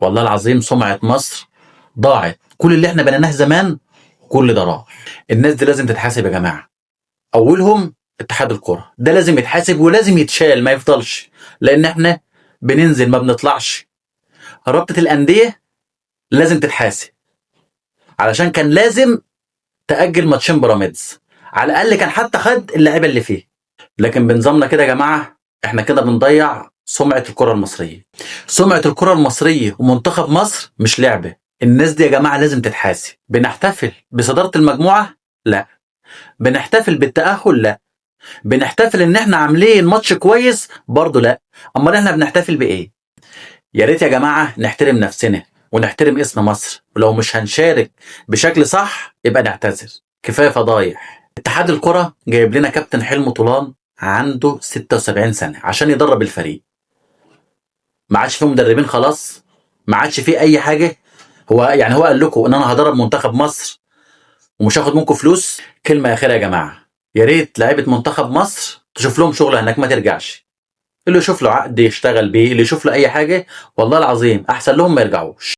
والله العظيم سمعة مصر ضاعت. كل اللي احنا بنيناه زمان كل ده راح. الناس دي لازم تتحاسب يا جماعة. اولهم اتحاد الكرة، ده لازم يتحاسب ولازم يتشال ما يفضلش، لان احنا بننزل ما بنطلعش. رابطة الأندية لازم تتحاسب، علشان كان لازم تأجل ماتشين بيراميدز، على الأقل كان حتى خد اللعيبة اللي فيه. لكن بنظامنا كده يا جماعة احنا كده بنضيع سمعة الكرة المصرية. سمعة الكرة المصرية ومنتخب مصر مش لعبة. الناس دي يا جماعة لازم تتحاسب. بنحتفل بصدارة المجموعة؟ لا. بنحتفل بالتأهل؟ لا. بنحتفل ان احنا عاملين ماتش كويس؟ برضه لا. امال احنا بنحتفل بايه؟ يا ريت يا جماعة نحترم نفسنا ونحترم اسم مصر، ولو مش هنشارك بشكل صح يبقى نعتذر. كفاية فضايح. اتحاد الكرة جايب لنا كابتن حلمي طولان عنده 76 سنة عشان يدرب الفريق. ما عادش فيه مدربين خلاص، ما عادش فيه اي حاجة. هو قال لكم ان انا هدرب منتخب مصر ومش هاخد منكم فلوس؟ كلمة اخيرة يا جماعة، يا ريت لعيبة منتخب مصر تشوف لهم شغل هناك ما ترجعش. اللي يشوف له عقد يشتغل بيه، اللي يشوف له اي حاجة، والله العظيم احسن لهم ما يرجعوش.